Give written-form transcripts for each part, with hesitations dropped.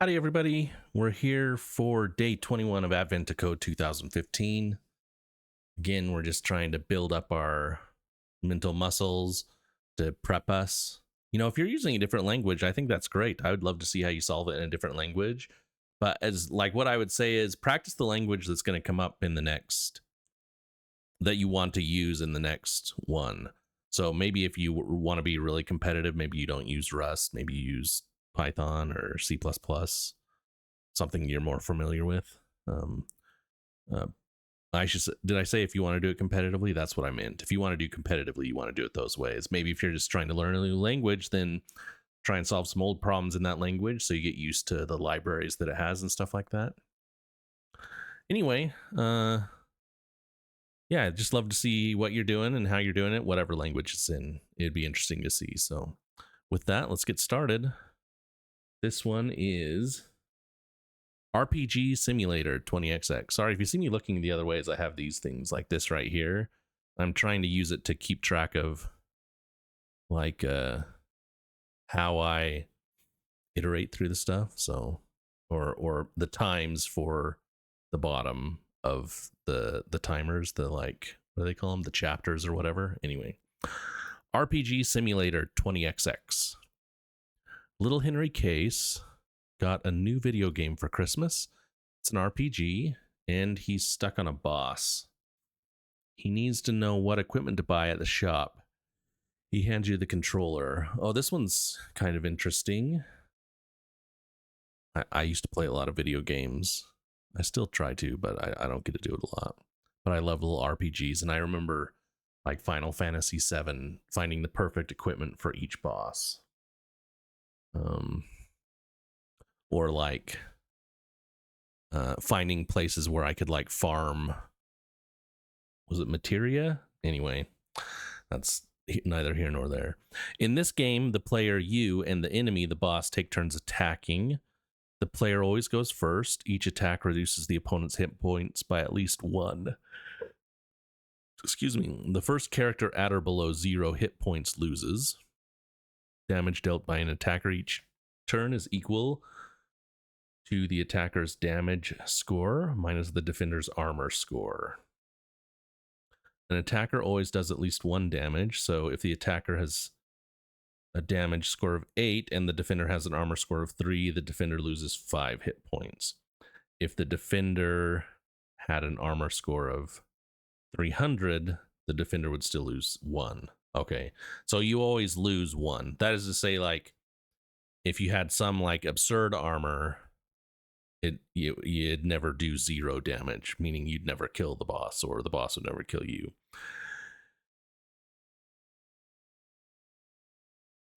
Howdy, everybody. We're here for day 21 of Advent to Code 2015. Again, we're just trying to build up our mental muscles to prep us. You know, if you're using a different language, I think that's great. I would love to see how you solve it in a different language. But as like what I would say is practice the language that's going to come up in the next, that you want to use in the next one. So maybe if you want to be really competitive, maybe you don't use Rust, maybe you use Python or C++, something you're more familiar with. Uh, did I say if you want to do it competitively? That's what I meant. If you want to do competitively, you want to do it those ways. Maybe if you're just trying to learn a new language, then try and solve some old problems in that language so you get used to the libraries that it has and stuff like that. Anyway, yeah, I'd just love to see what you're doing and how you're doing it, whatever language it's in. It'd be interesting to see. So with that, let's get started. This one is RPG Simulator 20XX. Sorry if you see me looking the other way, as I have these things like this right here. I'm trying to use it to keep track of like how I iterate through the stuff. So or the times for the bottom of the timers, the like what do they call them? The chapters or whatever. Anyway. RPG Simulator 20XX. Little Henry Case got a new video game for Christmas. It's an RPG, and he's stuck on a boss. He needs to know what equipment to buy at the shop. He hands you the controller. Oh, this one's kind of interesting. I used to play a lot of video games. I still try to, but I don't get to do it a lot. But I love little RPGs, and I remember like Final Fantasy VII, finding the perfect equipment for each boss. Or like finding places where I could like farm. Was it materia? Anyway, that's neither here nor there. In this game, the player, you, and the enemy, the boss, take turns attacking. The player always goes first. Each attack reduces the opponent's hit points by at least 1. Excuse me. The first character at or below 0 hit points loses. Damage dealt by an attacker each turn is equal to the attacker's damage score minus the defender's armor score. An attacker always does at least 1 damage, so if the attacker has a damage score of 8 and the defender has an armor score of 3, the defender loses 5 hit points. If the defender had an armor score of 300, the defender would still lose 1. Okay, so you always lose 1. That is to say, like, if you had some like absurd armor, you'd never do 0 damage, meaning you'd never kill the boss, or the boss would never kill you.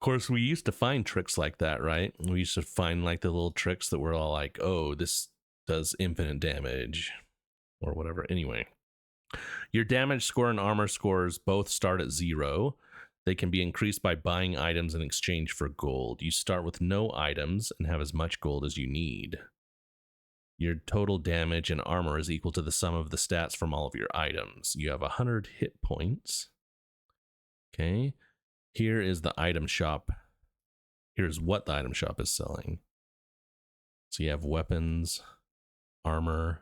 Of course, we used to find tricks like that, right? We used to find like the little tricks that were all like, oh, this does infinite damage or whatever. Anyway, your damage score and armor scores both start at 0. They can be increased by buying items in exchange for gold. You start with no items and have as much gold as you need. Your total damage and armor is equal to the sum of the stats from all of your items. You have 100 hit points. Okay. Here is the item shop. Here's what the item shop is selling. So you have weapons, armor,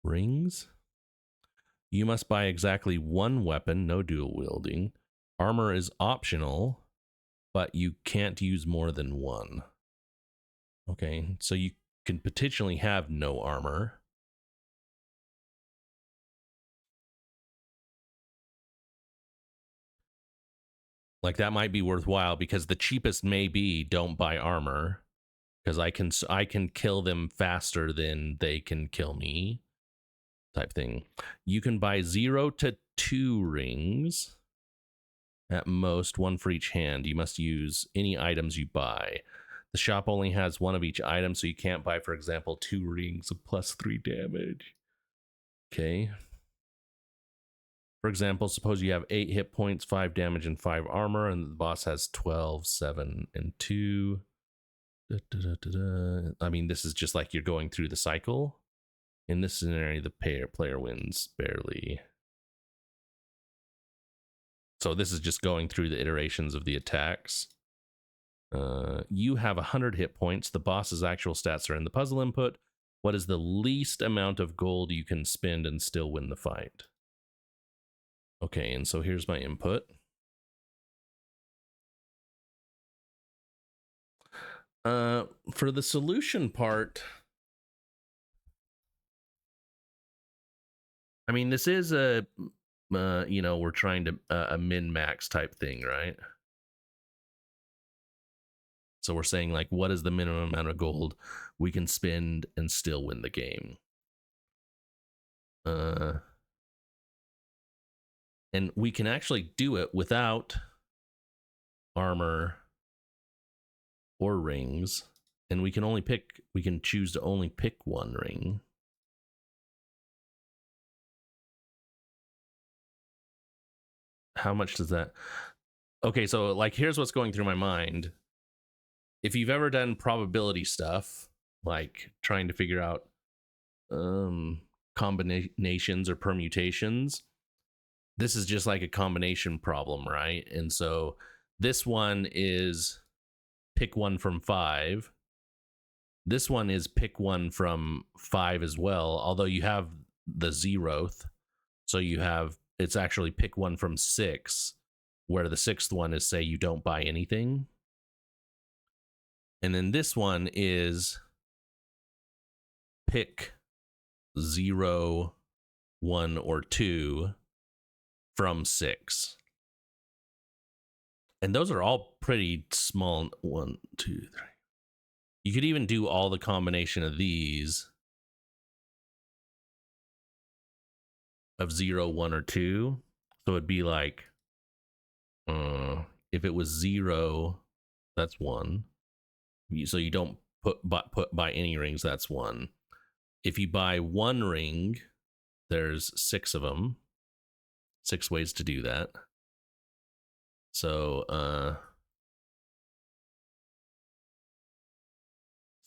rings. You must buy exactly 1 weapon, no dual wielding. Armor is optional, but you can't use more than 1. Okay, so you can potentially have no armor. Like that might be worthwhile because the cheapest may be don't buy armor, because I can kill them faster than they can kill me, type thing. You can buy 0 to 2 rings, at most 1 for each hand. You must use any items you buy. The shop only has 1 of each item, so you can't buy, for example, 2 rings of plus 3 damage. Okay. For example, suppose you have 8 hit points, 5 damage, and 5 armor, and the boss has 12, 7, and 2. I mean, this is just like you're going through the cycle. In this scenario, the player wins barely. So this is just going through the iterations of the attacks. You have 100 hit points. The boss's actual stats are in the puzzle input. What is the least amount of gold you can spend and still win the fight? Okay, and so here's my input. For the solution part, I mean, this is a, we're trying to a min-max type thing, right? So we're saying, like, what is the minimum amount of gold we can spend and still win the game? And we can actually do it without armor or rings. And we can choose to only pick one ring. How much does that? Okay, so like here's what's going through my mind. If you've ever done probability stuff, like trying to figure out combinations or permutations, this is just like a combination problem, right? And so this one is pick one from 5. This one is pick one from 5 as well, although you have the 0th. So it's actually pick one from 6, where the 6th one is say you don't buy anything. And then this one is pick 0, 1, or 2 from 6. And those are all pretty small. 1, 2, 3. You could even do all the combination of these of 0, 1, or 2. So it'd be like, if it was 0, that's 1. So you don't buy any rings, that's 1. If you buy 1 ring, there's 6 of them. 6 ways to do that. So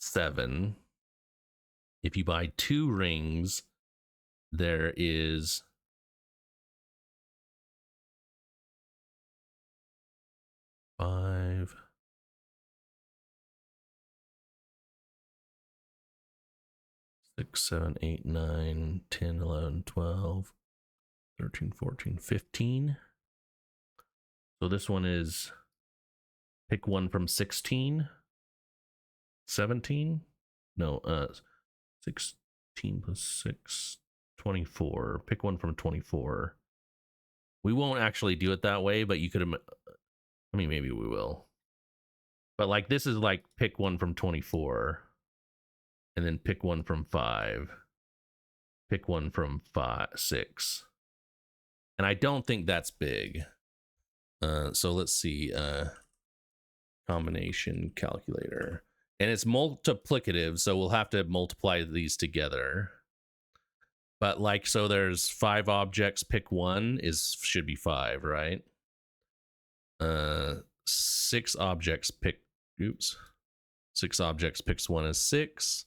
7. If you buy 2 rings, there is 5, 6, 7, 8, 9, 10, 11, 12, 13, 14, 15. So this one is pick one from 16, 17. No, 16 plus 6, 24. Pick one from 24. We won't actually do it that way, but you could, I mean, maybe we will. But like this is like pick one from 24. And then pick one from 5. Pick one from 6. And I don't think that's big. So let's see. Combination calculator. And it's multiplicative, so we'll have to multiply these together. But like, so there's 5 objects, pick one should be 5, right? 6 objects, 6 objects picks one is 6.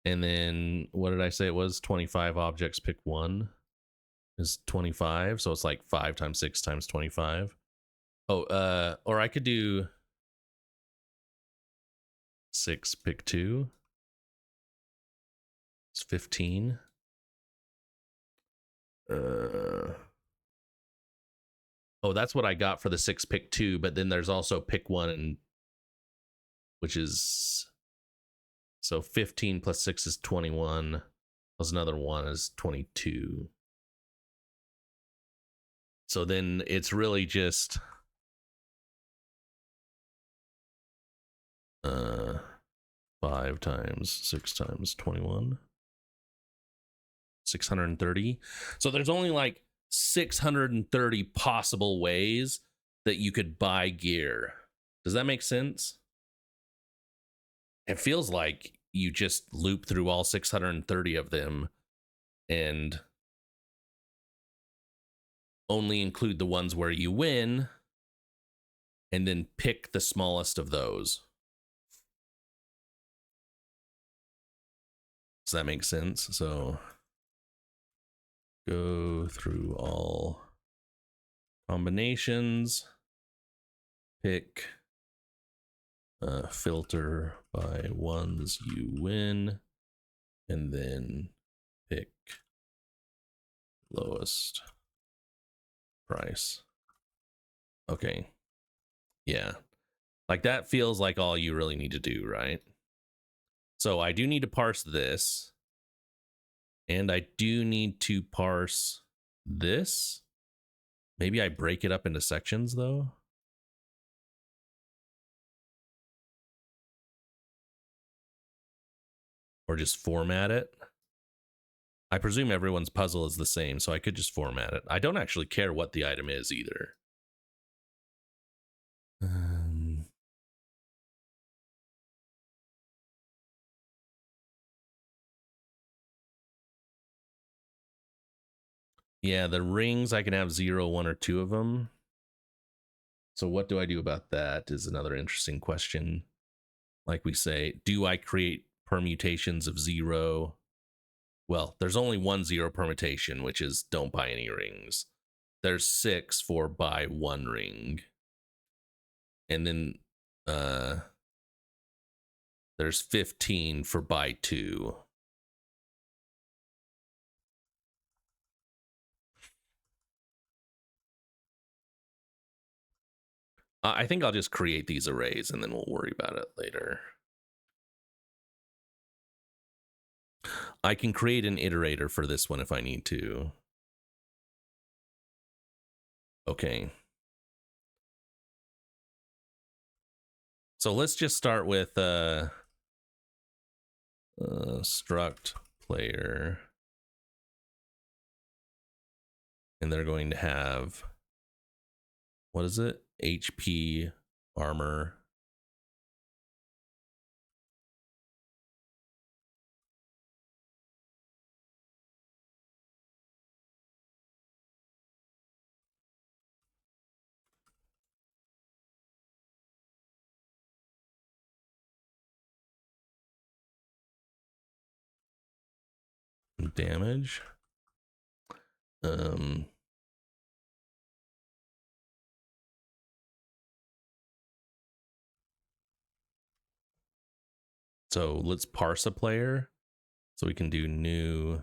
And then what did I say it was? 25 objects pick one is 25. So it's like 5 times 6 times 25. Oh, or I could do 6 pick 2. It's 15. Oh, that's what I got for the 6 pick 2, but then there's also pick 1, which is, so 15 plus 6 is 21, plus another 1 is 22. So then it's really just 5 times 6 times 21. 630. So there's only like 630 possible ways that you could buy gear. Does that make sense? It feels like you just loop through all 630 of them and only include the ones where you win and then pick the smallest of those. Does that make sense? So go through all combinations, pick filter by ones you win, and then pick lowest price. Okay. Yeah. Like that feels like all you really need to do, right? So I do need to parse this. And I do need to parse this. Maybe I break it up into sections though. Or just format it. I presume everyone's puzzle is the same, so I could just format it. I don't actually care what the item is either. Yeah, the rings, I can have 0, 1, or 2 of them. So what do I do about that is another interesting question. Like we say, do I create permutations of 0? Well, there's only 1 0 permutation, which is don't buy any rings. There's 6 for buy 1 ring. And then there's 15 for buy 2. I think I'll just create these arrays and then we'll worry about it later. I can create an iterator for this one if I need to. Okay. So let's just start with struct player. And they're going to have, what is it? HP, armor. Damage. So let's parse a player. So we can do new.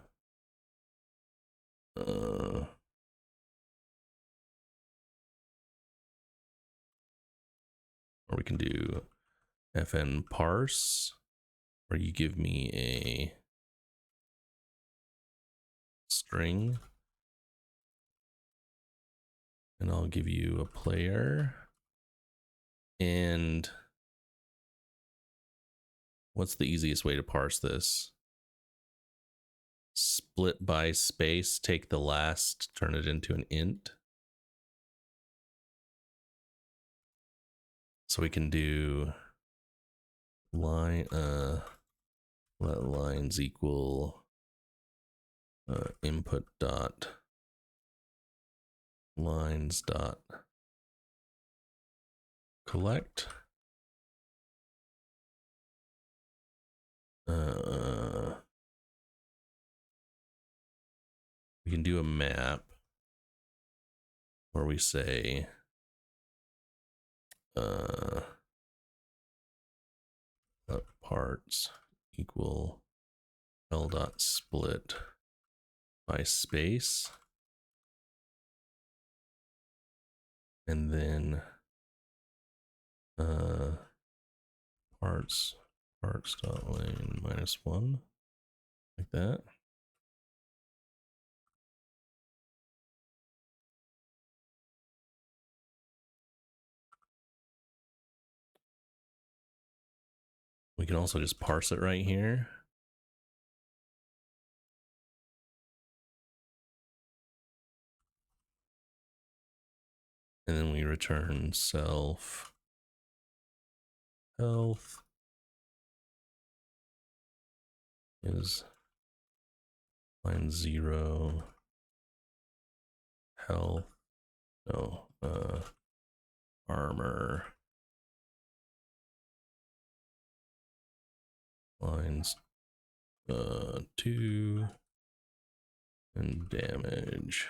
Or we can do fn parse, where you give me a string. And I'll give you a player. And what's the easiest way to parse this? Split by space, take the last, turn it into an int. So we can do line, let lines equal input dot lines dot collect. We can do a map where we say parts equal l dot split by space, and then parts dot lane -1, like that. We can also just parse it right here. And then we return self health is line 0 health, no, armor lines 2 and damage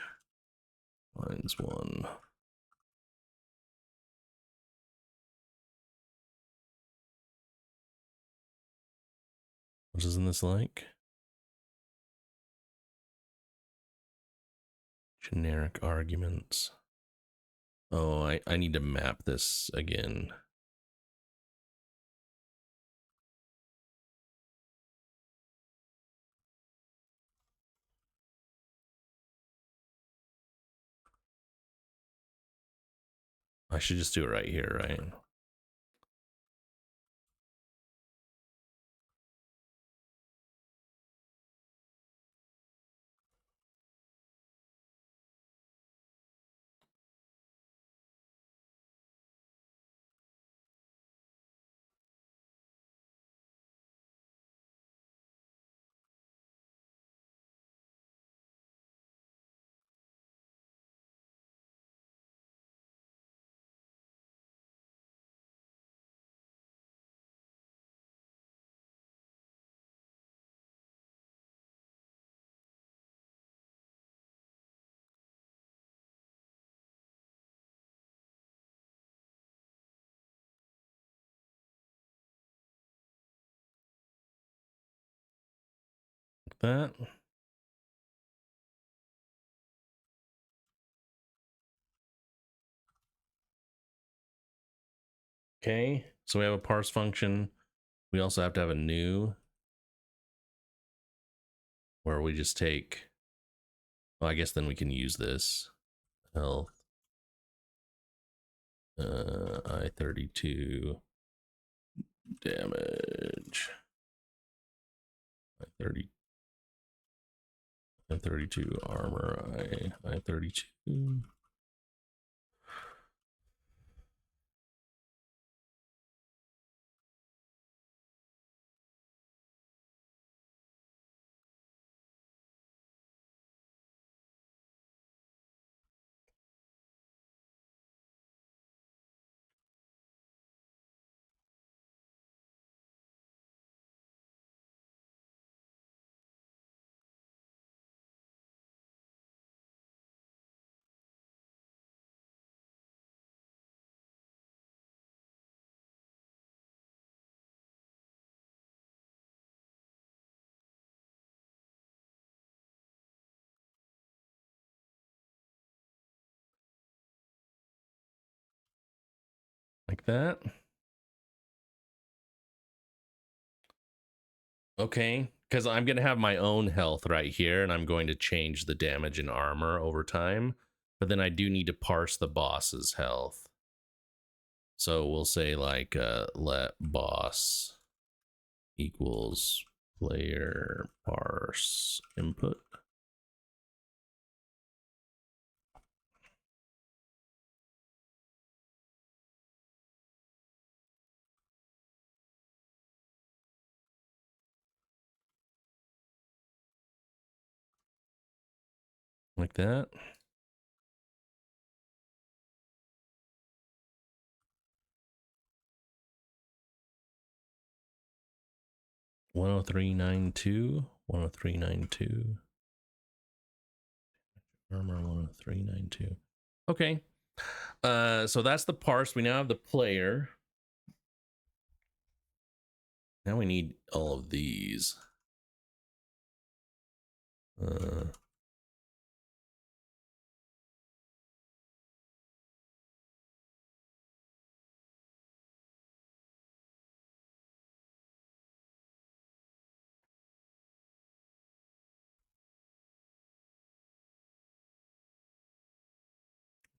lines 1. What isn't this like? Generic arguments. Oh, I need to map this again. I should just do it right here, right? Like that. Okay, so we have a parse function. We also have to have a new where we just take, well, I guess then we can use this health I32 damage I30 I32 armor I32 like that. Okay, because I'm going to have my own health right here, and I'm going to change the damage and armor over time. But then I do need to parse the boss's health. So we'll say like let boss equals player parse input. Like that. One oh three nine two. 10392. Armor 10392. Okay. So that's the parse. We now have the player. Now we need all of these.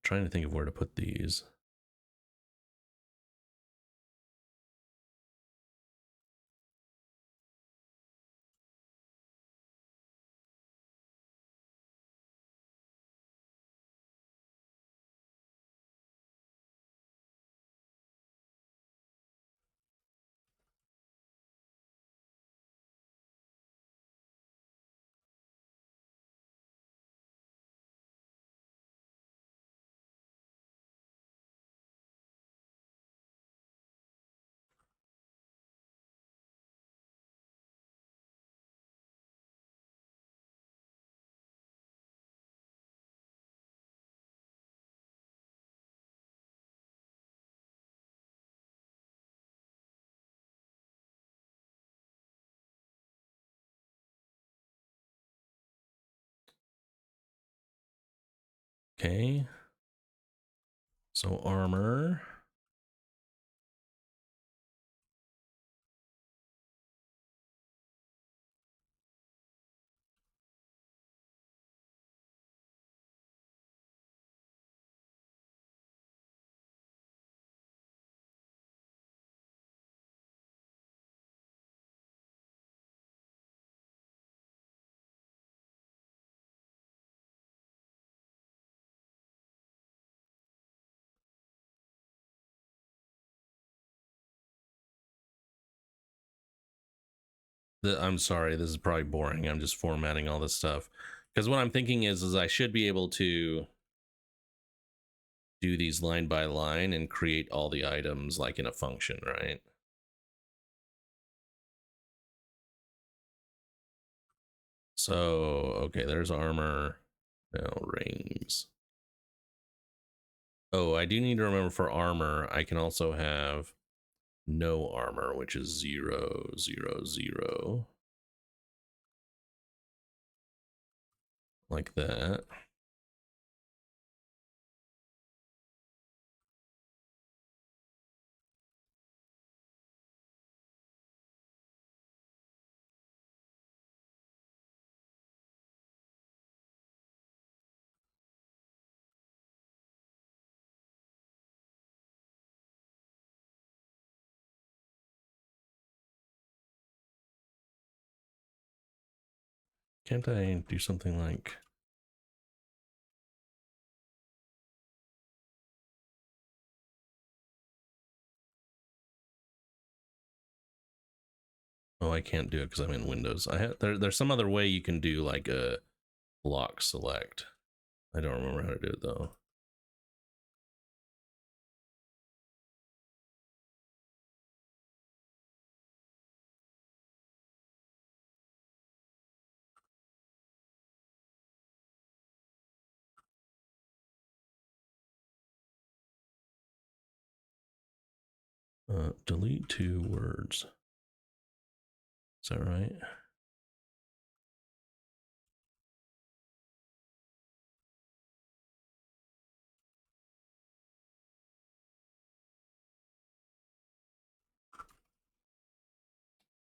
Trying to think of where to put these. Okay. So armor. I'm sorry, this is probably boring. I'm just formatting all this stuff. Because what I'm thinking is I should be able to do these line by line and create all the items like in a function, right? So, okay, there's armor. Now rings. Oh, I do need to remember for armor, I can also have no armor, which is 0, 0, 0. Like that. Can't I do something like... Oh, I can't do it because I'm in Windows. There's some other way you can do like a block select. I don't remember how to do it though. Delete 2 words. Is that right?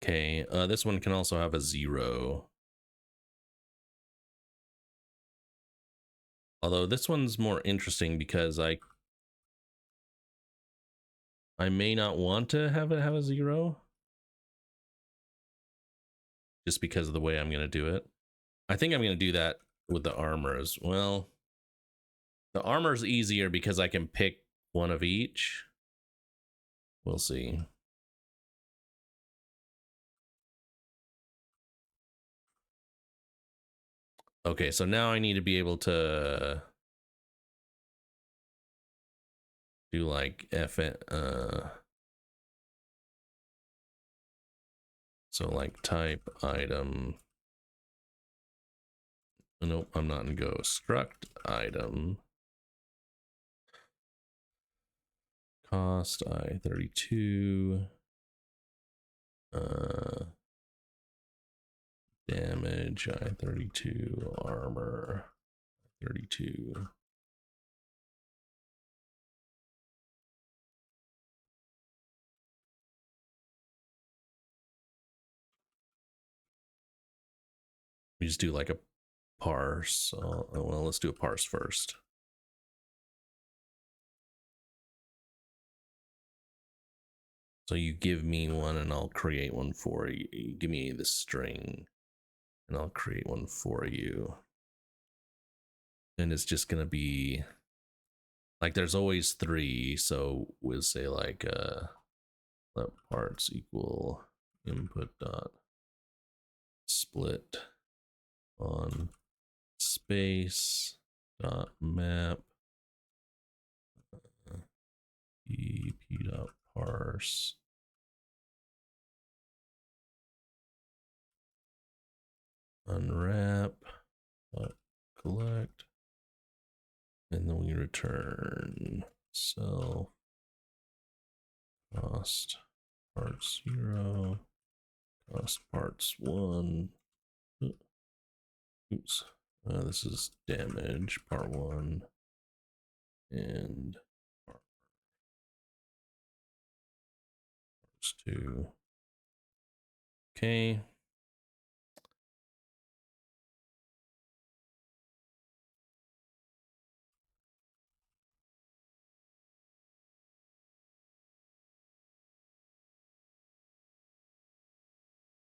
Okay, this one can also have a 0. Although this one's more interesting because I may not want to have it have a 0. Just because of the way I'm going to do it. I think I'm going to do that with the armor as well. The armor's easier because I can pick one of each. We'll see. Okay, so now I need to be able to do like so like type item. Nope, I'm not in Go. Struct item. Cost I32. Damage I32. Armor 32. We just do like a parse. Well, let's do a parse first. So you give me one and I'll create one for you. You give me the string and I'll create one for you. And it's just going to be like there's always 3. So we'll say like let parts equal input dot split on space dot map ep dot parse unwrap dot collect, and then we return self cost parts 0 cost parts 1. Oops, this is damage part 1. and 2. Okay.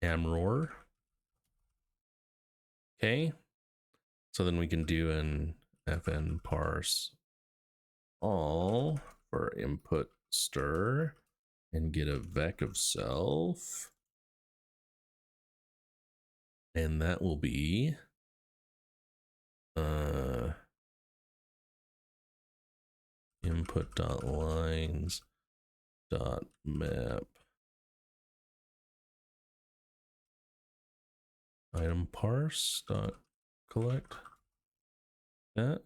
Amroar. Okay. So then we can do an fn parse all for input stir and get a vec of self. And that will be input.lines.map item parse dot collect that.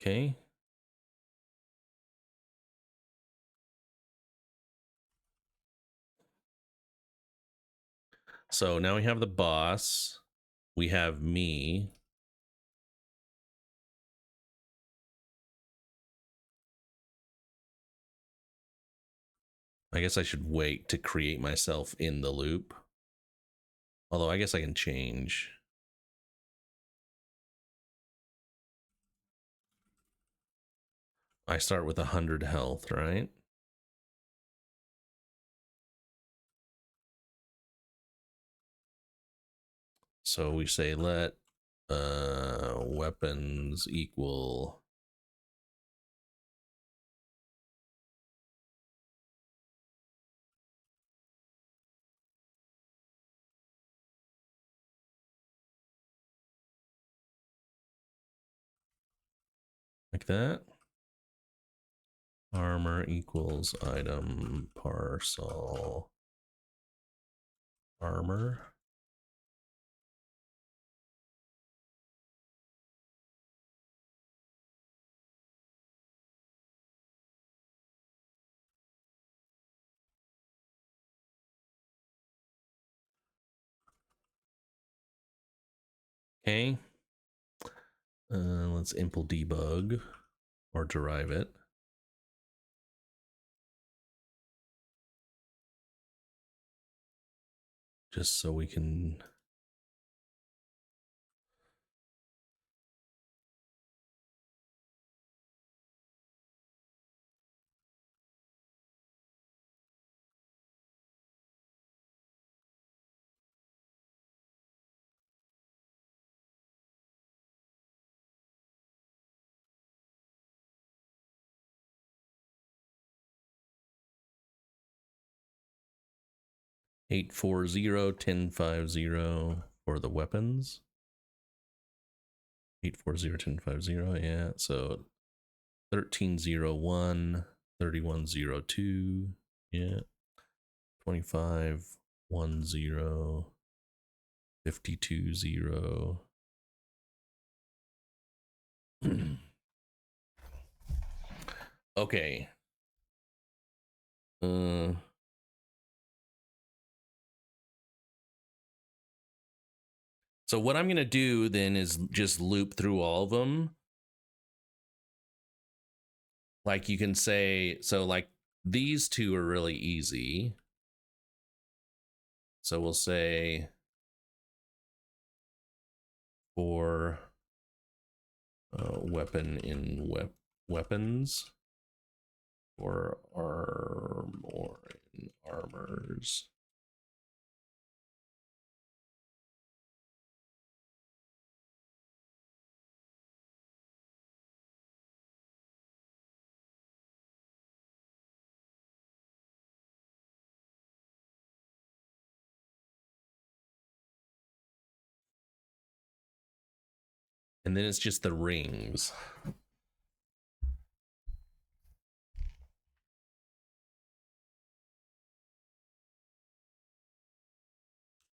Okay. So now we have the boss. We have me. I guess I should wait to create myself in the loop. Although I guess I can change. I start with 100 health, right? So we say let weapons equal like that. Armor equals item parcel armor. Okay. Let's impl debug or derive it. Just so we can eight four zero 1050 for the weapons. 840 1050, yeah. So 1301 3102, yeah. 25 10 520. Okay. So what I'm going to do then is just loop through all of them. Like you can say, so like these two are really easy. So we'll say for weapon in weapons or armor in armors. And then it's just the rings.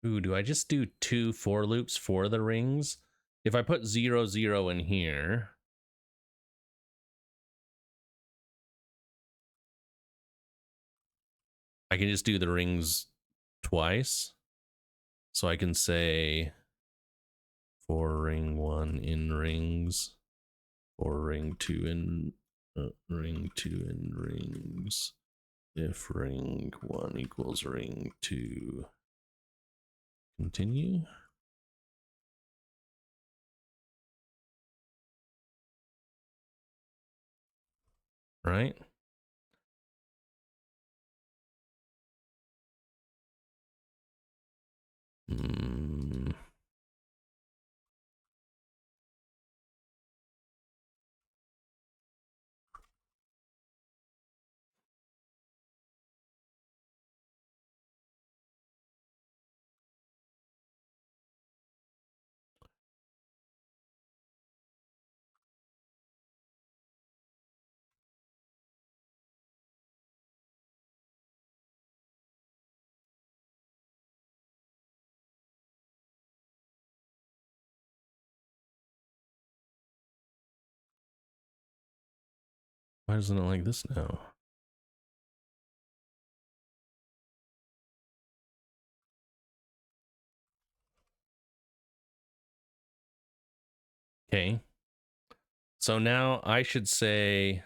Ooh, do I just do 2 for loops for the rings? If I put 0 0 in here, I can just do the rings twice. So I can say for ring 1 in rings, for ring 2 in rings, if ring 1 equals ring 2. Continue. Right? Why isn't it like this now? Okay. So now I should say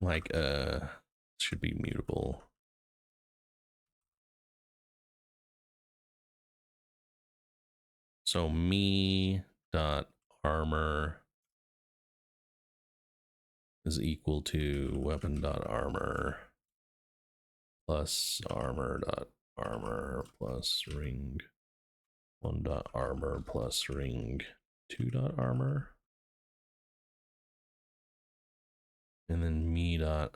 like should be mutable. So me dot armor is equal to weapon dot armor plus armor dot armor plus ring 1 dot armor plus ring 2 dot armor, and then me dot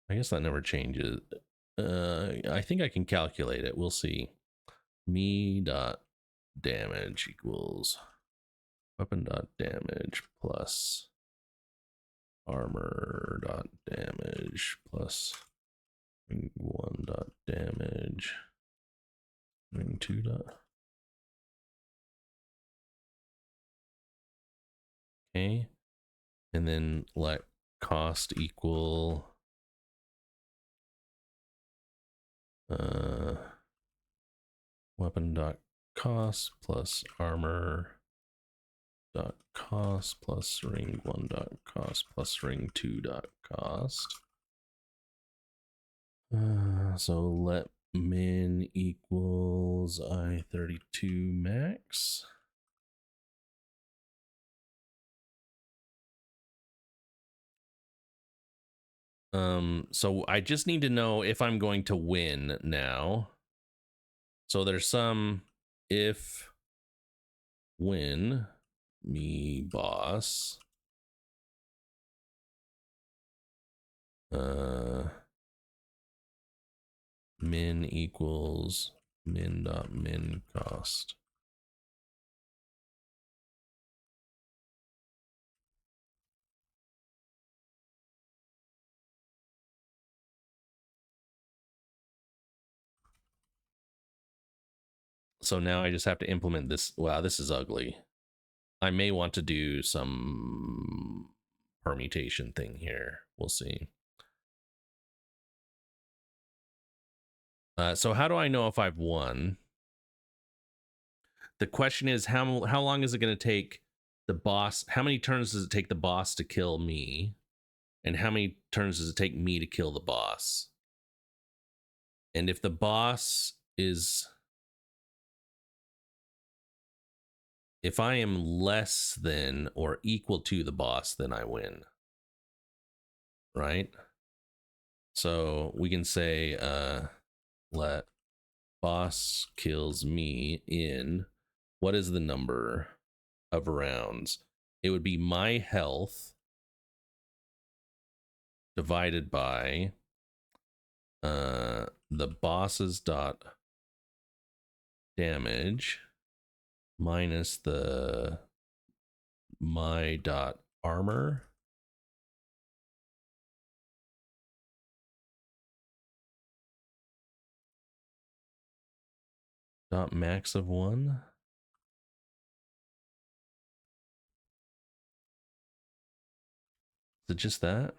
I guess that never changes. I think I can calculate it. We'll see. Me dot damage equals weapon dot damage plus armor dot damage plus ring 1 dot damage ring 2 dot. Okay, and then let cost equal weapon dot cost plus armor dot cost plus ring 1 dot cost plus ring 2 dot cost. So let min equals I32 max. So I just need to know if I'm going to win now. So there's some if win me boss min equals min dot min cost. So now I just have to implement this. Wow, this is ugly. I may want to do some permutation thing here. We'll see. So how do I know if I've won? The question is how long is it going to take the boss? How many turns does it take the boss to kill me? And how many turns does it take me to kill the boss? And if the boss is, if I am less than or equal to the boss, then I win. Right? So we can say let boss kills me in, what is the number of rounds? It would be my health divided by the boss's dot damage minus the my dot armor Dot max of 1. Is it just that?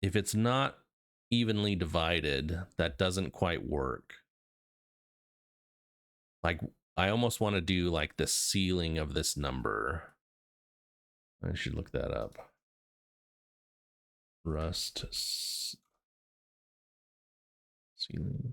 If it's not evenly divided, that doesn't quite work. Like, I almost want to do like the ceiling of this number. I should look that up. Rust ceiling.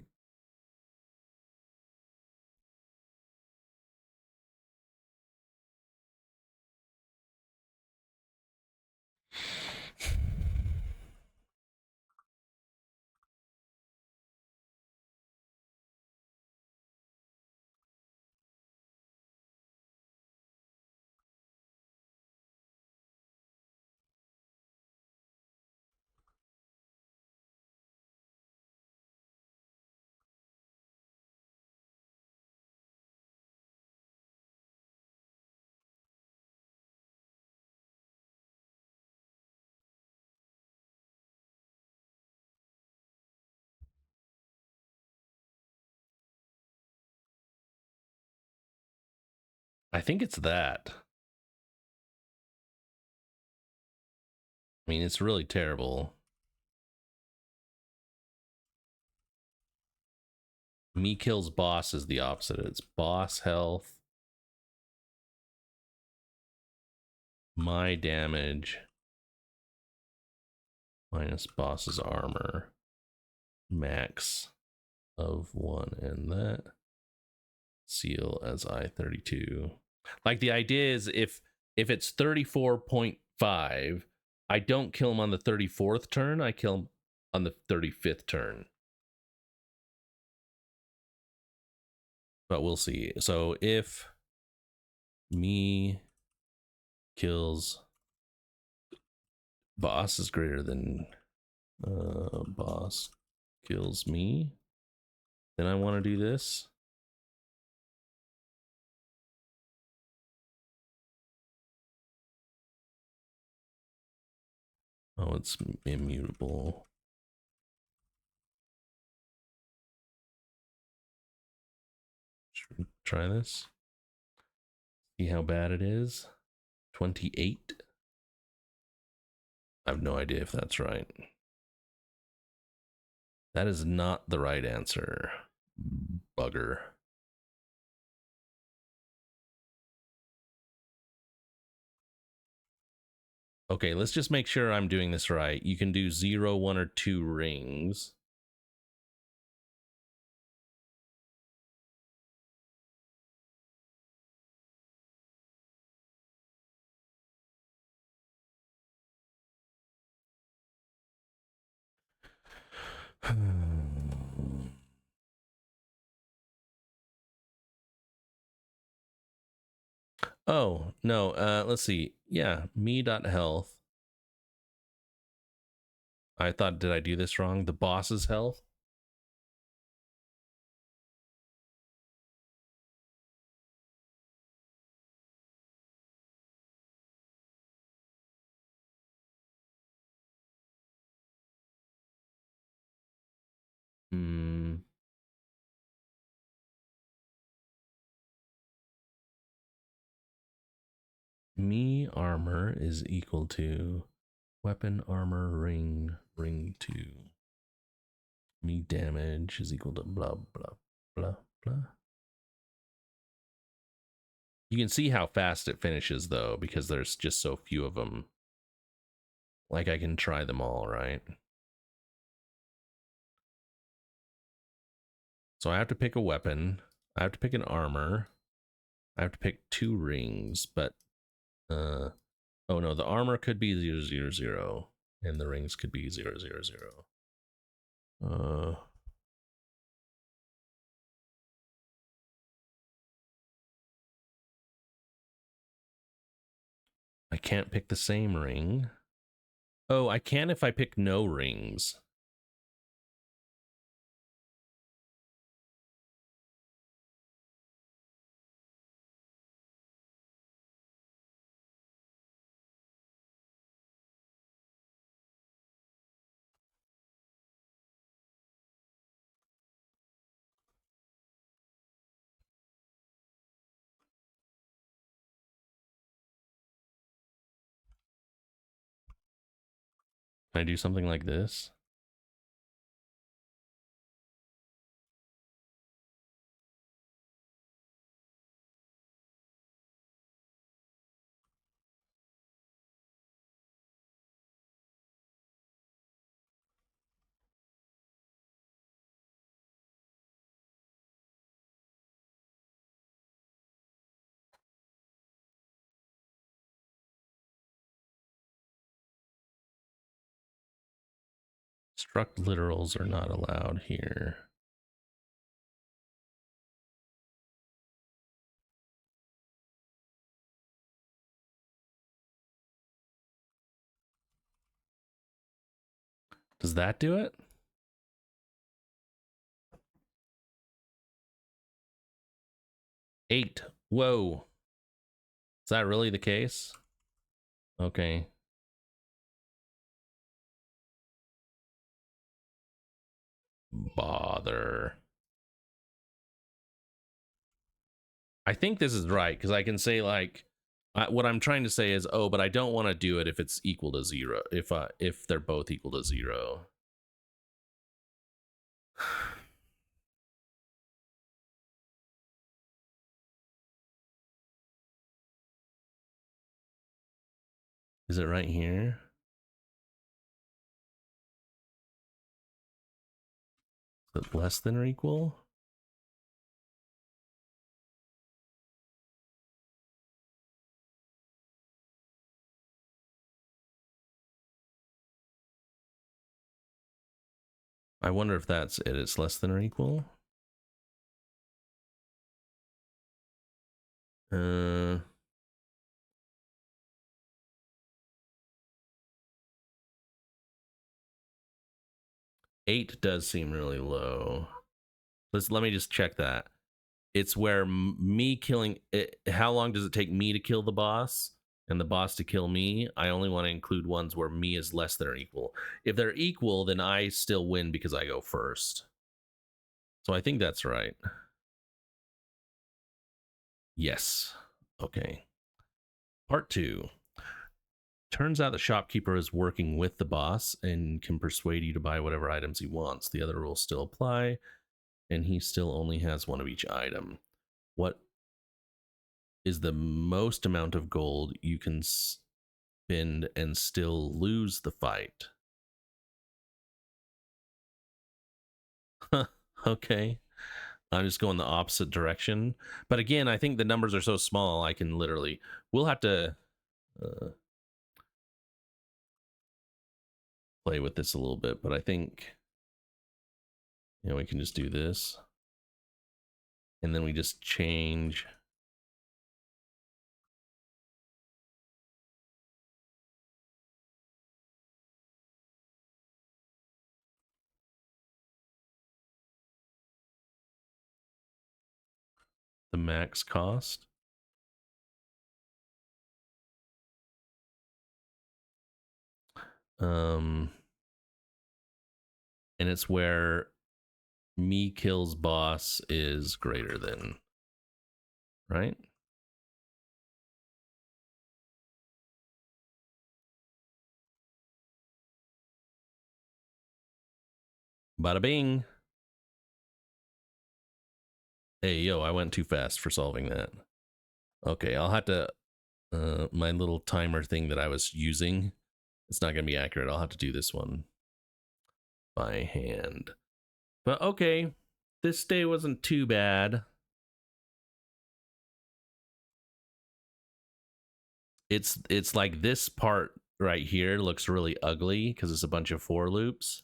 I think it's that. I mean, it's really terrible. Me kills boss is the opposite. It's boss health, my damage, minus boss's armor, max of 1, and that seal as I-32. Like, the idea is if it's 34.5, I don't kill him on the 34th turn, I kill him on the 35th turn. But we'll see. So if me kills boss is greater than boss kills me, then I want to do this. Oh, it's immutable. Should we try this? See how bad it is. 28. I have no idea if that's right. That is not the right answer. Bugger. Okay, let's just make sure I'm doing this right. You can do 0, 1, or 2 rings. Oh, no. Let's see. Yeah, me.health. I thought, did I do this wrong? The boss's health? Hmm. Me armor is equal to weapon armor ring 2. Me damage is equal to blah blah blah blah. You can see how fast it finishes though, because there's just so few of them. Like, I can try them all, right? So I have to pick a weapon. I have to pick an armor. I have to pick 2 rings, but oh no, the armor could be 0, 0, 0, and the rings could be 0, 0, 0. I can't pick the same ring. Oh, I can if I pick no rings. Can I do something like this? Struct literals are not allowed here. Does that do it? Eight. Whoa. Is that really the case? Okay. Bother. I think this is right because I can say like what I'm trying to say is, oh, but I don't want to do it if it's equal to 0. If they're both equal to 0. Is it right here? Is it less than or equal? I wonder if that's it. It's less than or equal. 8 does seem really low. Let me just check that. It's where me killing it, how long does it take me to kill the boss and the boss to kill me? I only want to include ones where me is less than or equal. If they're equal, then I still win because I go first. So I think that's right. Yes. Okay. Part 2. Turns out the shopkeeper is working with the boss and can persuade you to buy whatever items he wants. The other rules still apply, and he still only has one of each item. What is the most amount of gold you can spend and still lose the fight? Okay. I'm just going the opposite direction. But again, I think the numbers are so small, I can literally... We'll have to play with this a little bit, but I think... You know, we can just do this. And then we just change... the max cost. And it's where me kills boss is greater than, right? Bada bing. Hey, yo, I went too fast for solving that. Okay, I'll have to... my little timer thing that I was using, it's not going to be accurate. I'll have to do this one by hand. But okay, this day wasn't too bad. It's like this part right here looks really ugly because it's a bunch of for loops.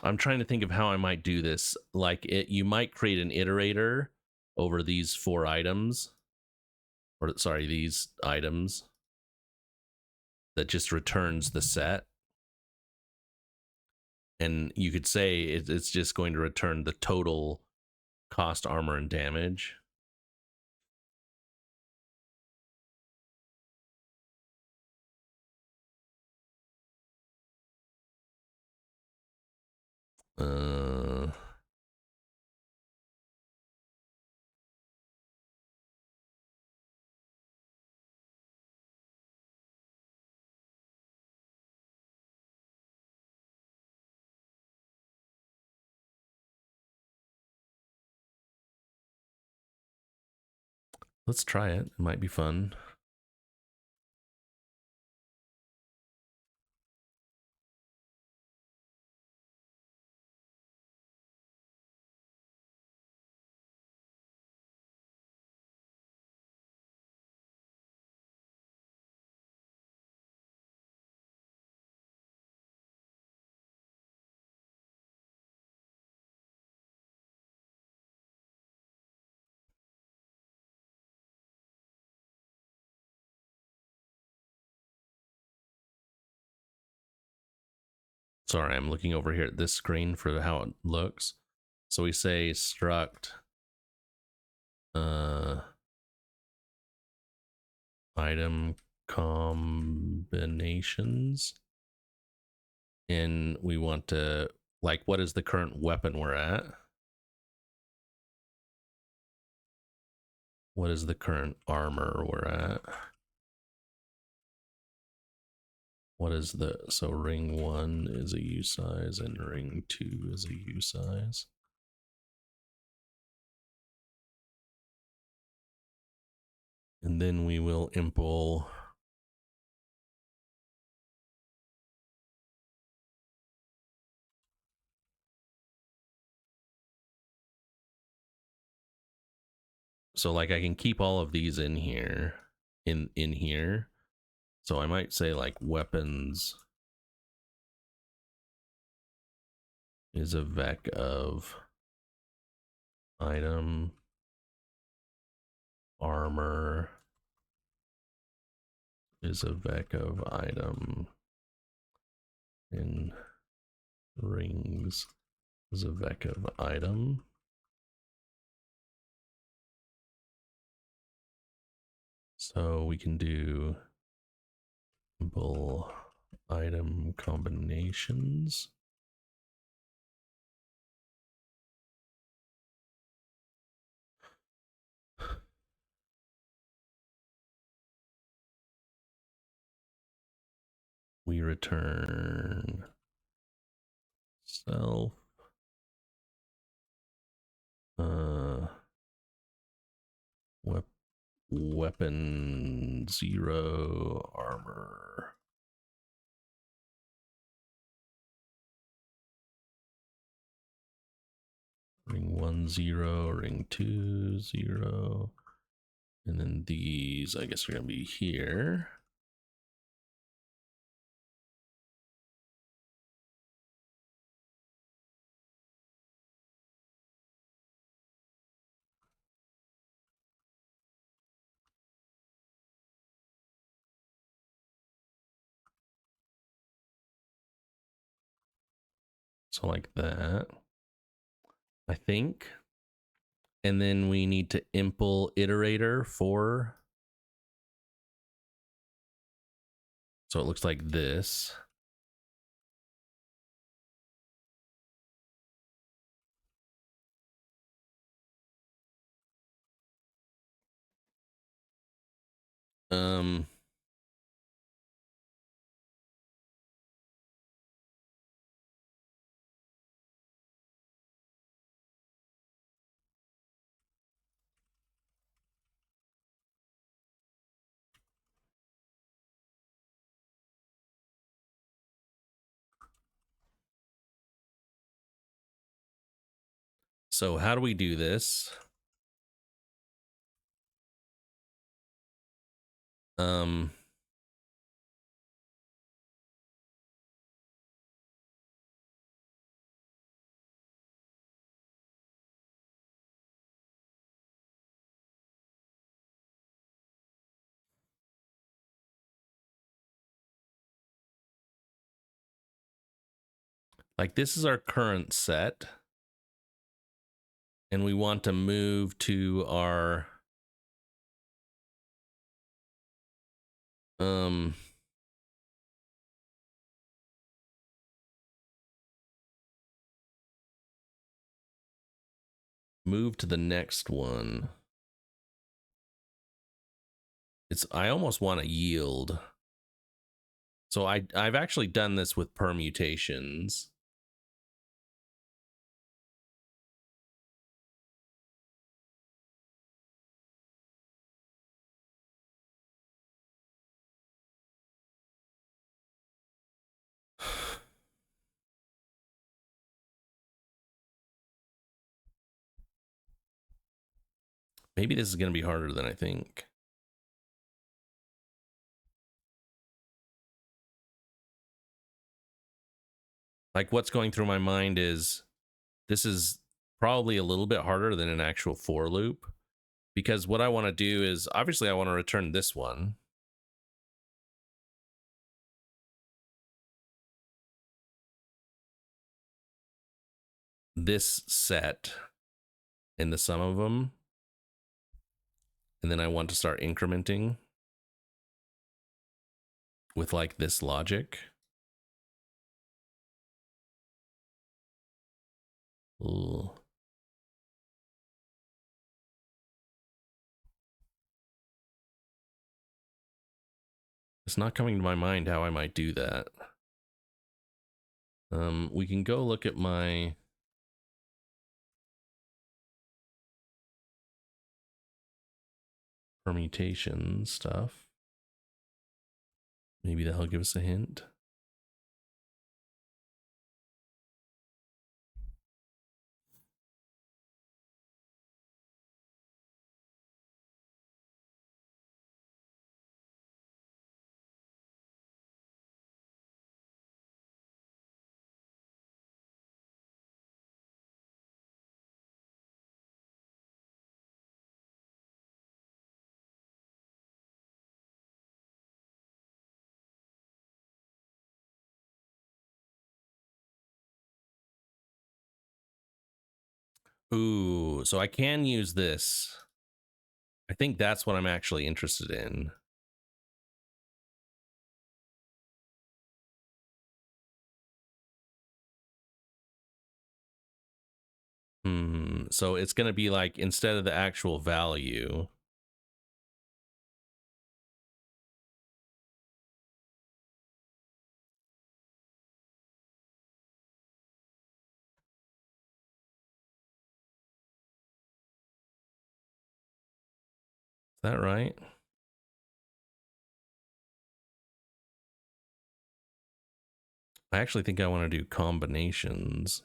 I'm trying to think of how I might do this. Like you might create an iterator over these 4 items, or sorry, these items that just returns the set. and you could say it's just going to return the total cost, armor, and damage. Let's try it. It might be fun. Sorry, I'm looking over here at this screen for how it looks. So we say struct item combinations, and we want to, like, what is the current weapon we're at? What is the current armor we're at? What is the, so ring 1 is a U size and ring 2 is a U size. And then we will impl so like I can keep all of these in here, in here. So I might say like weapons is a vec of item, armor is a vec of item, and rings is a vec of item. So we can do simple item combinations. We return self weapon 0 armor. Ring 1 0, ring 2 0, and then these I guess are gonna be here. So like that, I think. And then we need to impl iterator for, so it looks like this. So how do we do this? Like this is our current set. And we want to move to our move to the next one. I almost want to yield. So I've actually done this with permutations. Maybe this is going to be harder than I think. Like what's going through my mind is this is probably a little bit harder than an actual for loop, because what I want to do is obviously I want to return this one. This set and the sum of them. And then I want to start incrementing with like this logic. Ooh. It's not coming to my mind how I might do that. We can go look at my permutation stuff. Maybe that'll give us a hint. Ooh, so I can use this. I think that's what I'm actually interested in. So it's going to be like, instead of the actual value, is that right? I actually think I want to do combinations.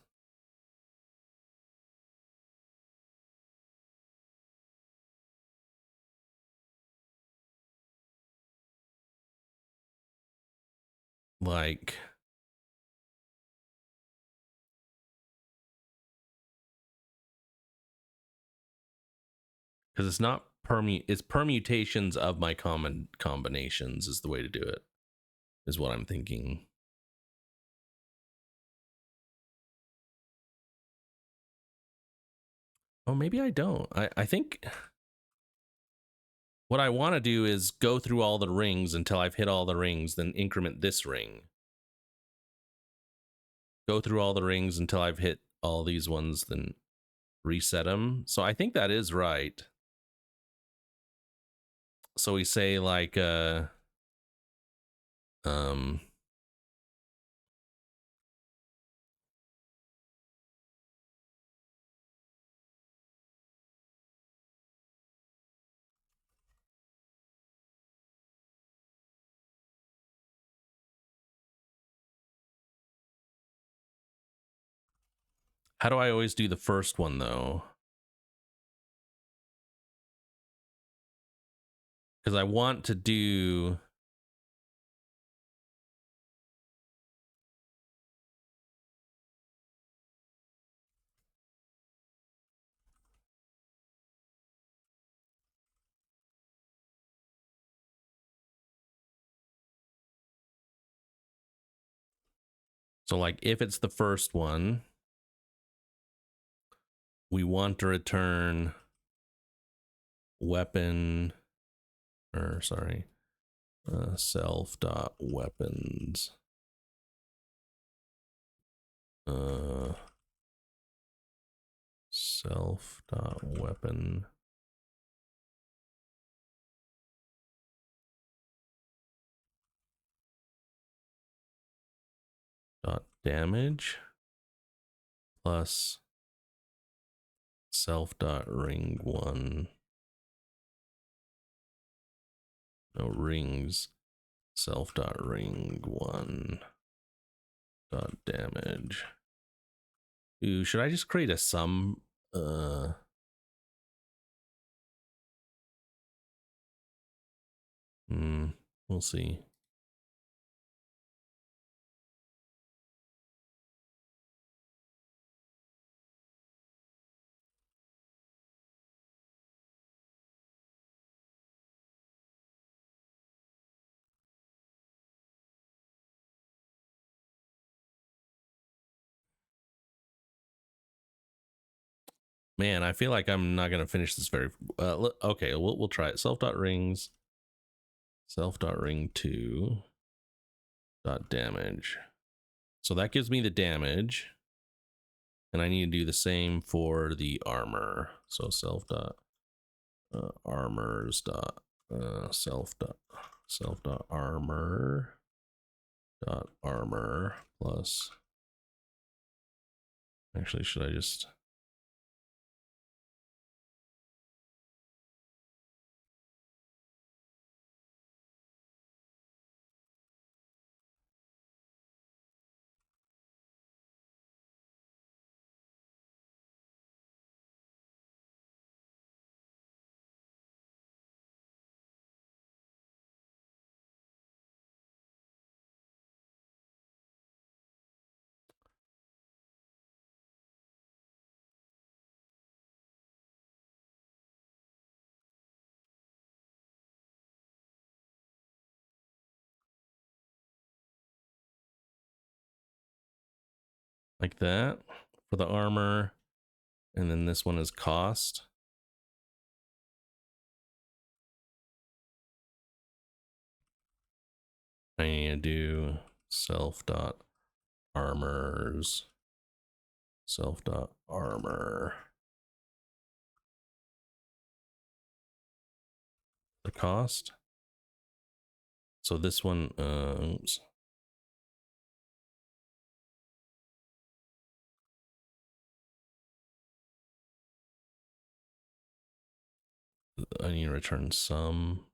Like, because it's not it's permutations of my common combinations is the way to do it, is what I'm thinking. Oh, maybe I don't. I think what I want to do is go through all the rings until I've hit all the rings, then increment this ring. Go through all the rings until I've hit all these ones, then reset them. So I think that is right. So we say like how do I always do the first one though? Because I want to do So like if it's the first one, we want to return weapon, or sorry, self dot weapons. Self dot weapon dot damage plus self dot ring one. No, rings. Self dot ring one dot damage. Ooh, should I just create a sum? We'll see. Man, I feel like I'm not gonna finish this very. Okay, we'll try it. Self dot rings. Self dot ring two dot damage. So that gives me the damage, and I need to do the same for the armor. So self dot armors dot self dot armor dot armor plus. Actually, should I just? Like that for the armor, and then this one is cost. I need to do self dot armors, self dot armor, the cost. So this one, oops. I need to return some.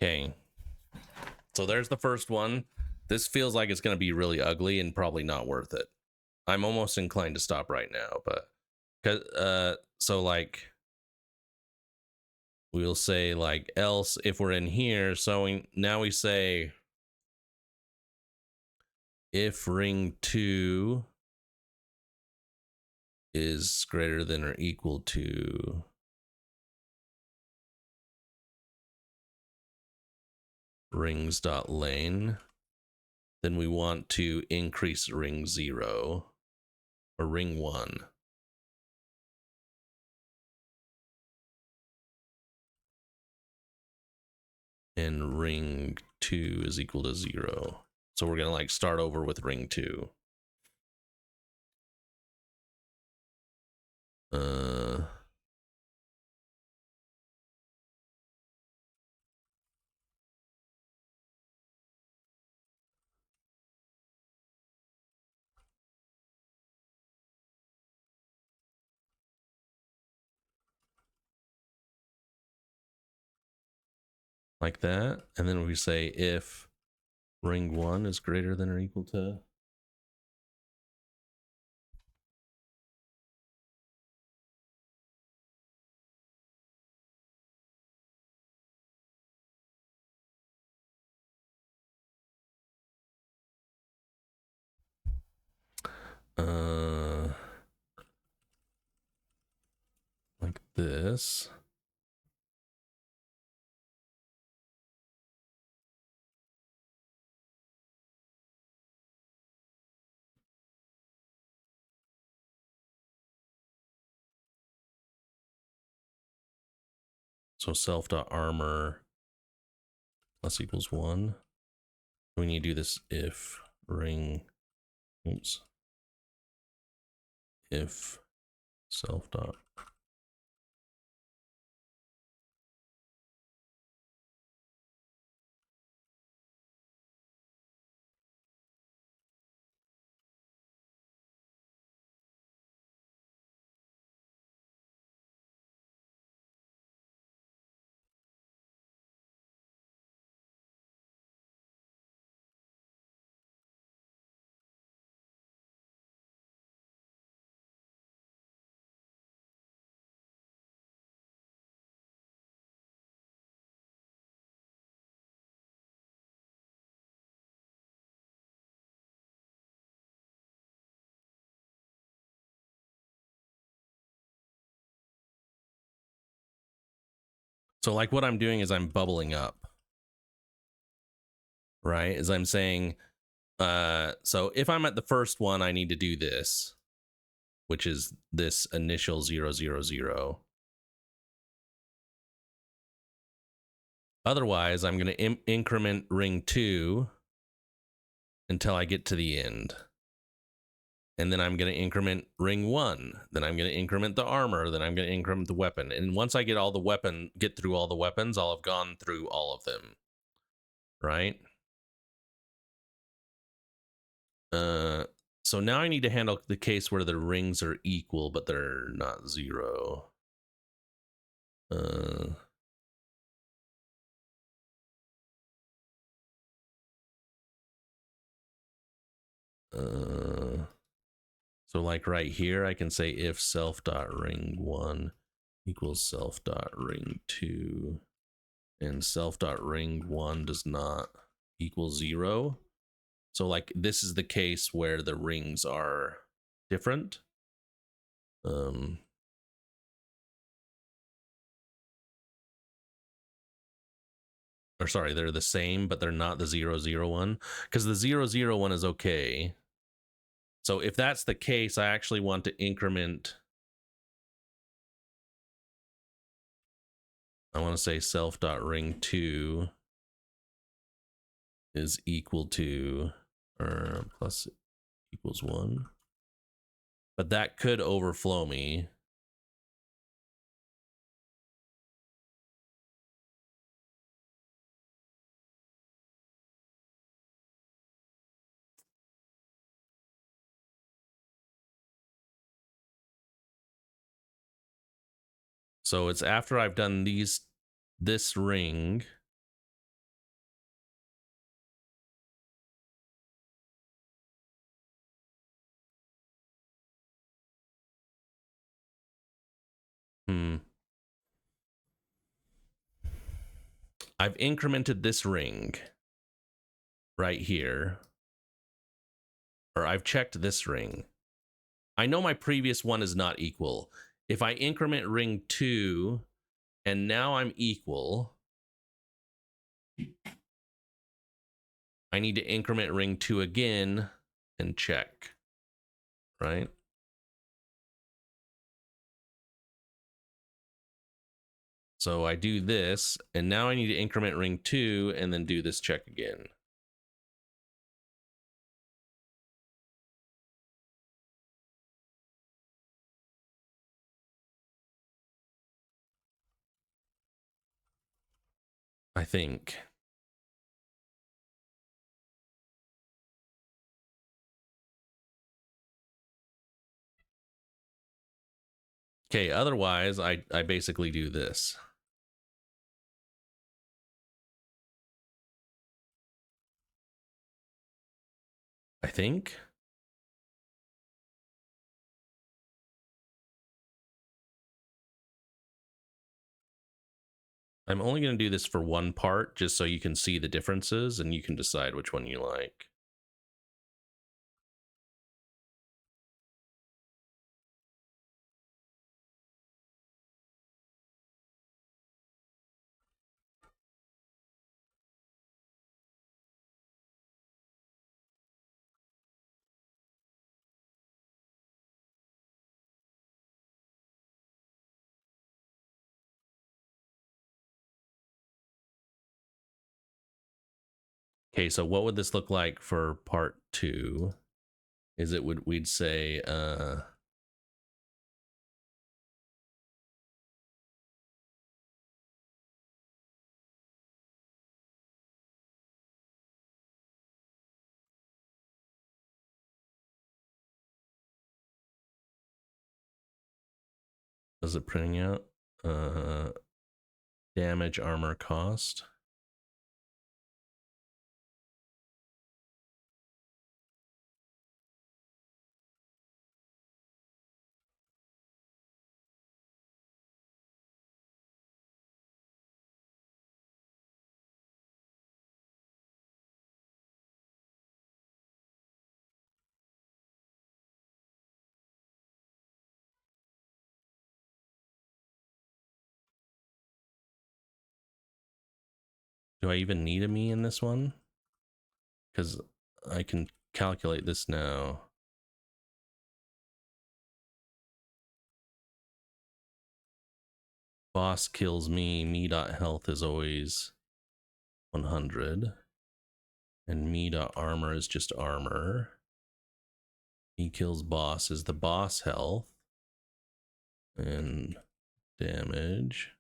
Okay. So there's the first one. This feels like it's going to be really ugly and probably not worth it. I'm almost inclined to stop right now, but so like we'll say like else if we're in here. So now we say if ring 2 is greater than or equal to rings.lane, then we want to increase ring 0 or ring 1. And ring 2 is equal to 0. So we're gonna like start over with ring 2. Like that, and then we say if ring 1 is greater than or equal to like this. So self.armor plus equals 1. We need to do this if ring, oops, if self dot. So like what I'm doing is I'm bubbling up, right? As I'm saying, so if I'm at the first one, I need to do this, which is this initial 0, 0, 0. Otherwise, I'm going to increment ring 2 until I get to the end. And then I'm going to increment ring 1. Then I'm going to increment the armor. Then I'm going to increment the weapon. And once I get through all the weapons, I'll have gone through all of them. Right? So now I need to handle the case where the rings are equal, but they're not 0. So like right here, I can say if self.ring1 equals self.ring2, and self.ring1 does not equal 0. So like this is the case where the rings are different. Or sorry, they're the same, but they're not the 0, 0 one, because the 0, 0 one is okay. So if that's the case, I actually want to increment. I want to say self.ring2 is equal to or plus equals 1. But that could overflow me. So it's after I've done this ring. I've incremented this ring right here. Or I've checked this ring. I know my previous one is not equal. If I increment ring 2 and now I'm equal, I need to increment ring 2 again and check, right? So I do this, and now I need to increment ring 2 and then do this check again. I think. Okay, otherwise I basically do this. I think. I'm only going to do this for one part just so you can see the differences and you can decide which one you like. Okay, so what would this look like for part 2? Is it would we'd say is it printing out damage, armor, cost? Do I even need a me in this one? Because I can calculate this now. Boss kills me dot health is always 100. And me dot armor is just armor. He kills boss is the boss health. And damage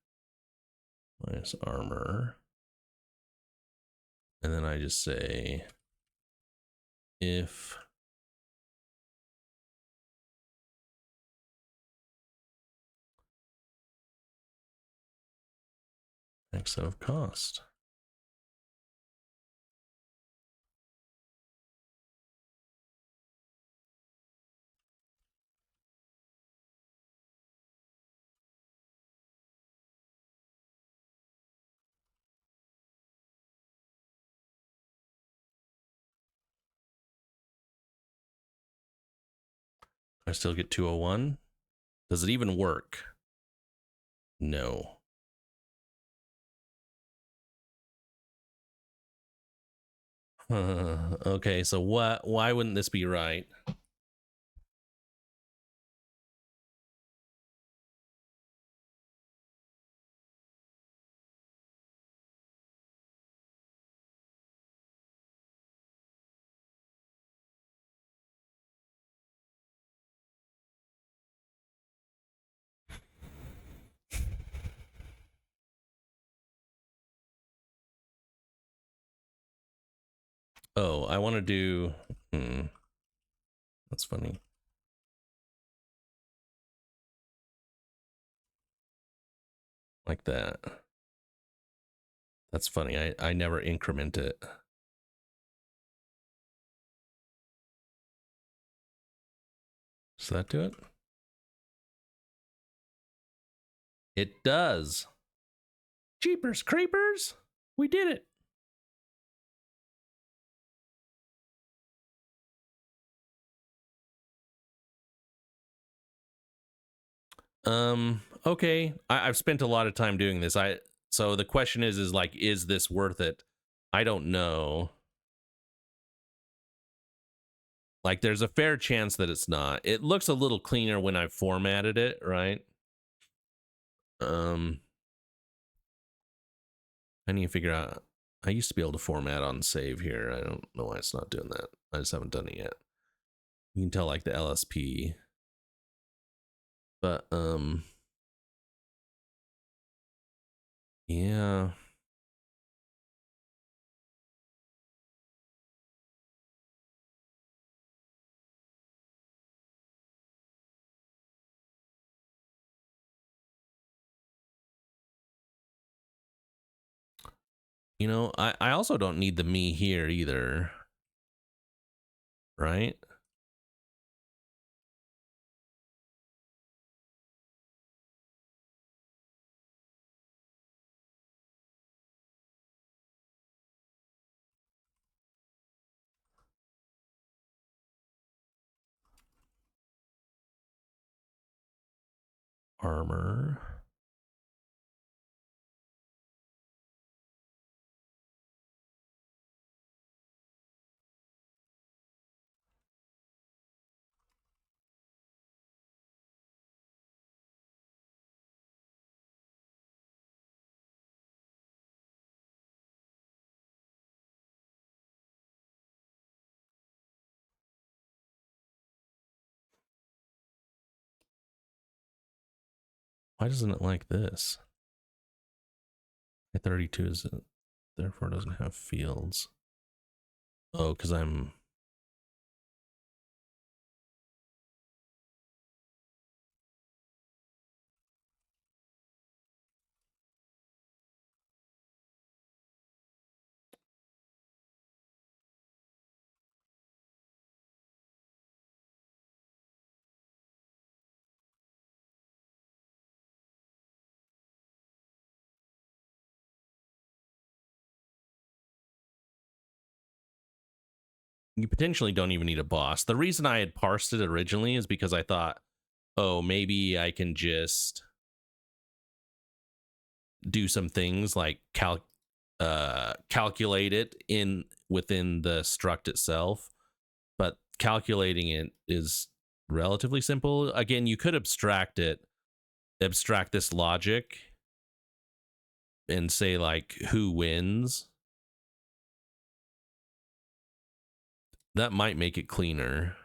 minus armor. And then I just say if X of cost. I still get 201. Does it even work? No. Okay, so why wouldn't this be right? Oh, I want to do that's funny. Like that. That's funny. I never increment it. Does that do it? It does. Jeepers creepers. We did it. Okay. I've spent a lot of time doing this. So the question is like, is this worth it? I don't know. Like there's a fair chance that it's not. It looks a little cleaner when I formatted it, right? I need to figure out. I used to be able to format on save here. I don't know why it's not doing that. I just haven't done it yet. You can tell like the LSP. But yeah. You know, I also don't need the me here either. Right? Armor. Why doesn't it like this? A 32 is it, therefore doesn't have fields. Oh, because I'm. You potentially don't even need a boss. The reason I had parsed it originally is because I thought, oh, maybe I can just do some things like calculate it in within the struct itself, but calculating it is relatively simple. Again, you could abstract this logic and say like who wins. That might make it cleaner.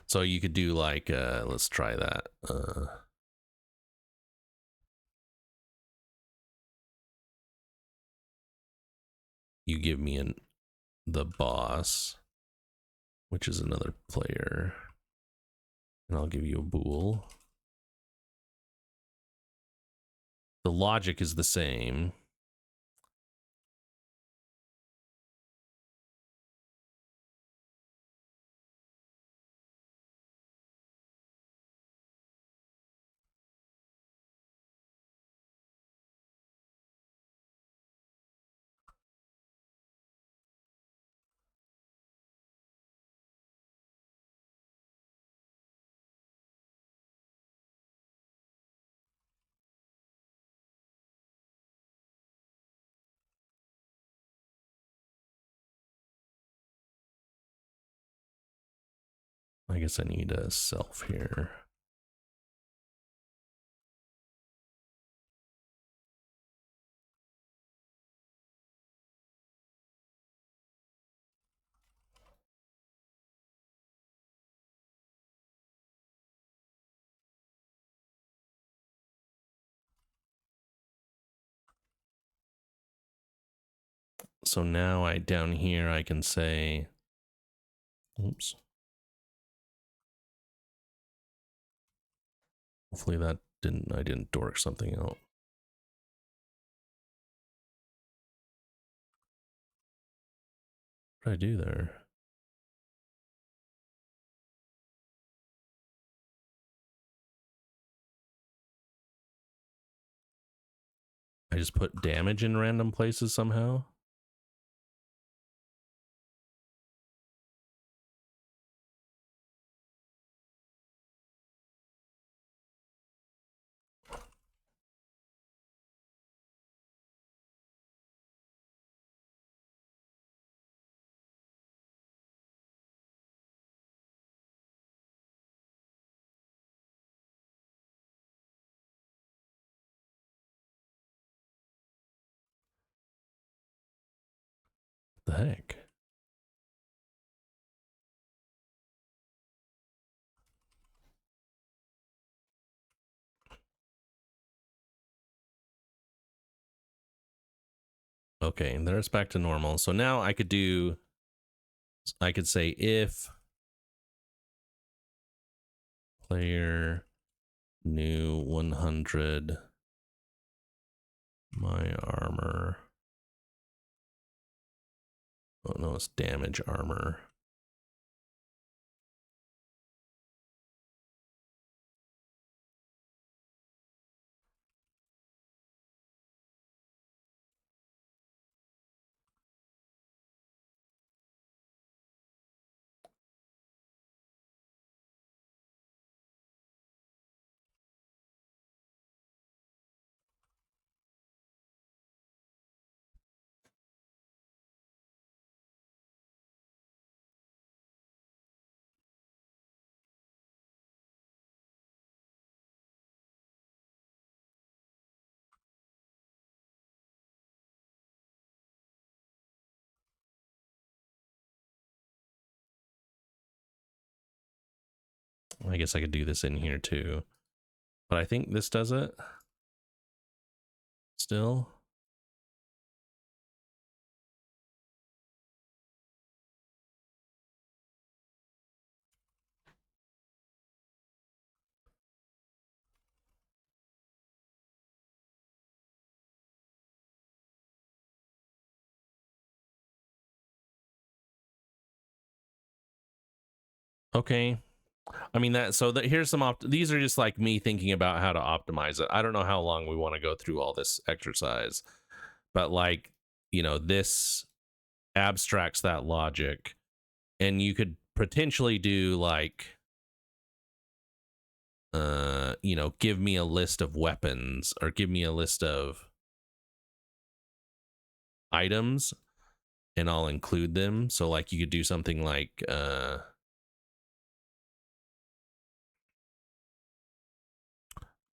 So you could do like let's try that. You give me the boss, which is another player, and I'll give you a bool. The logic is the same. I guess I need a self here. So now down here I can say, oops. Hopefully I didn't dork something out. What did I do there? I just put damage in random places somehow. What the heck? Okay, and there it's back to normal. So now I could say if player new 100 my armor. Oh no, it's damage armor. I guess I could do this in here too, but I think this does it still. Okay. I mean that, so that here's some these are just like me thinking about how to optimize it. I don't know how long we want to go through all this exercise, but like, you know, this abstracts that logic, and you could potentially do like, you know, give me a list of weapons or give me a list of items and I'll include them. So like you could do something like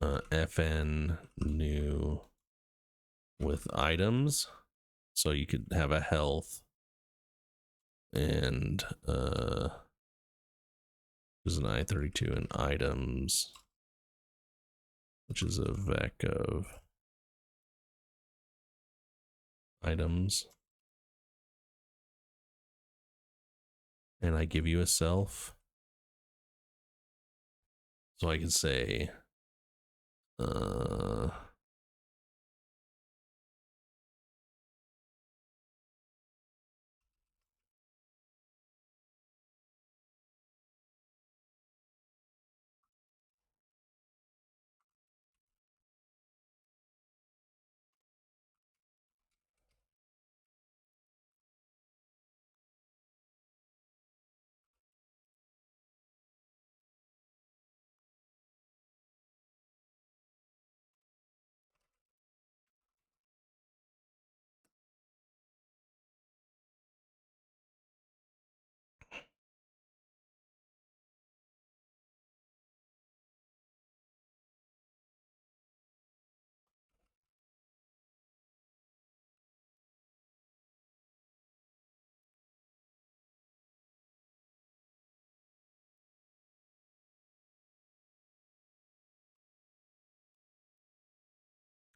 FN new with items. So you could have a health and there's an I-32 and items, which is a vec of items. And I give you a self. So I can say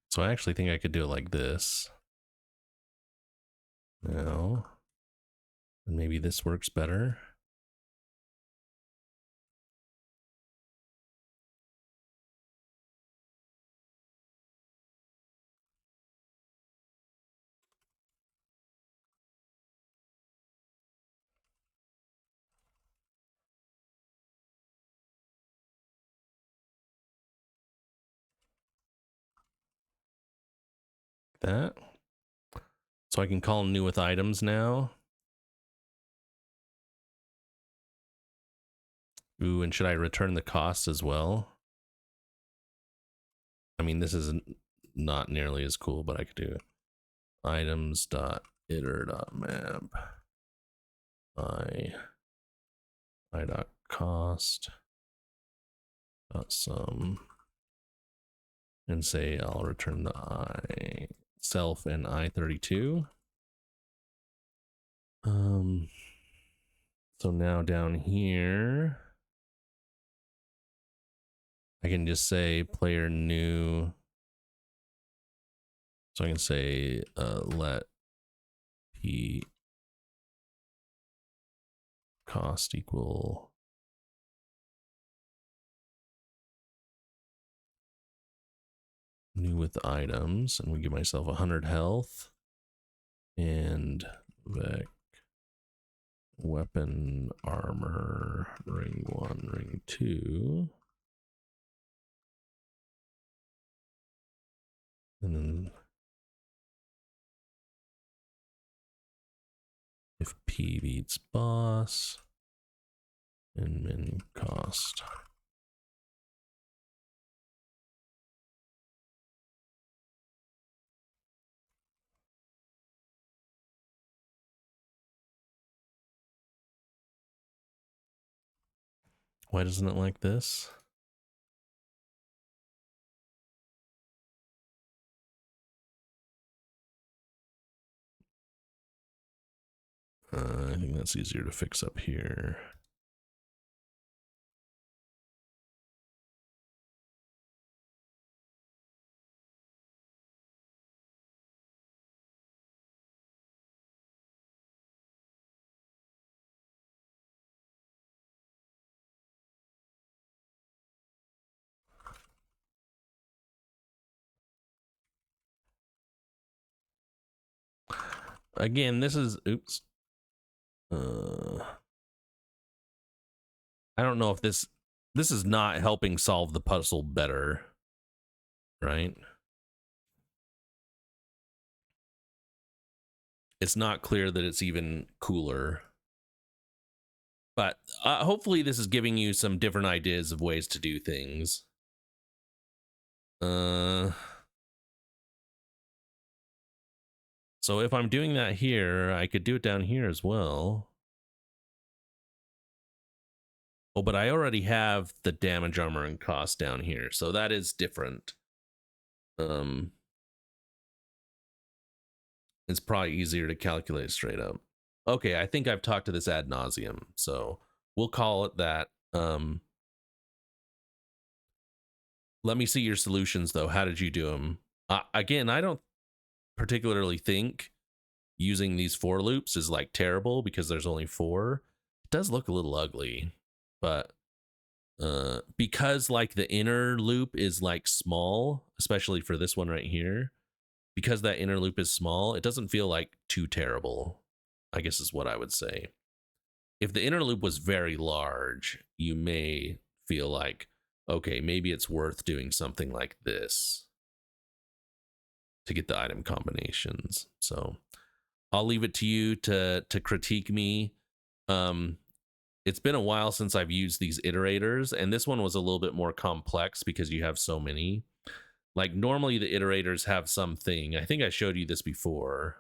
so I actually think I could do it like this. Now, and maybe this works better. That. So I can call new with items now. Ooh, and should I return the cost as well? I mean, this is not nearly as cool, but I could do items.iter.map i.cost sum and say I'll return the I self and I-32. So now down here I can just say player new. So I can say let p cost equal New with items, and we give myself 100 health. And Vec weapon armor ring 1, ring 2. And then if P beats boss and min cost. Why doesn't it like this? I think that's easier to fix up here. Again, this is, oops. I don't know if this is not helping solve the puzzle better, right? It's not clear that it's even cooler. But hopefully this is giving you some different ideas of ways to do things. So if I'm doing that here, I could do it down here as well. Oh, but I already have the damage, armor, and cost down here, so that is different. It's probably easier to calculate straight up. Okay, I think I've talked to this ad nauseum, so we'll call it that. Let me see your solutions, though. How did you do them? Again, I don't particularly think using these for loops is like terrible because there's only 4. It does look a little ugly, but because like the inner loop is like small, especially for this one right here, because that inner loop is small, it doesn't feel like too terrible, I guess is what I would say. If the inner loop was very large, you may feel like, okay, maybe it's worth doing something like this to get the item combinations. So I'll leave it to you to critique me. It's been a while since I've used these iterators, and this one was a little bit more complex because you have so many. Like normally the iterators have something. I think I showed you this before.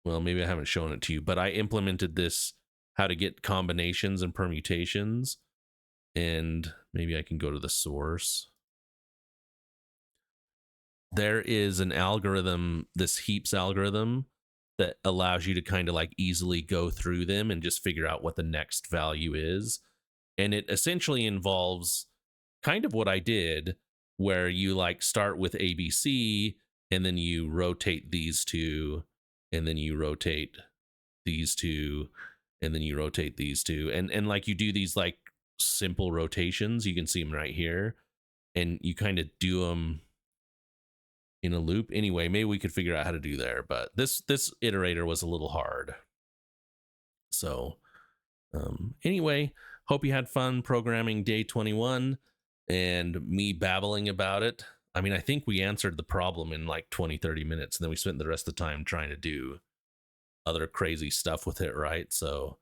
Well, maybe I haven't shown it to you, but I implemented this, how to get combinations and permutations, and maybe I can go to the source. There is an algorithm, this heaps algorithm, that allows you to kind of like easily go through them and just figure out what the next value is. And it essentially involves kind of what I did, where you like start with ABC and then you rotate these two, and then you rotate these two, and then you rotate these two, and like you do these like simple rotations. You can see them right here, and you kind of do them in a loop. Anyway, maybe we could figure out how to do there, but this iterator was a little hard. So anyway, hope you had fun programming day 21 and me babbling about it. I mean, I think we answered the problem in like 20-30 minutes, and then we spent the rest of the time trying to do other crazy stuff with it, right? So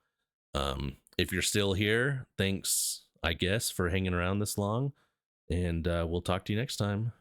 if you're still here, thanks, I guess, for hanging around this long, and we'll talk to you next time.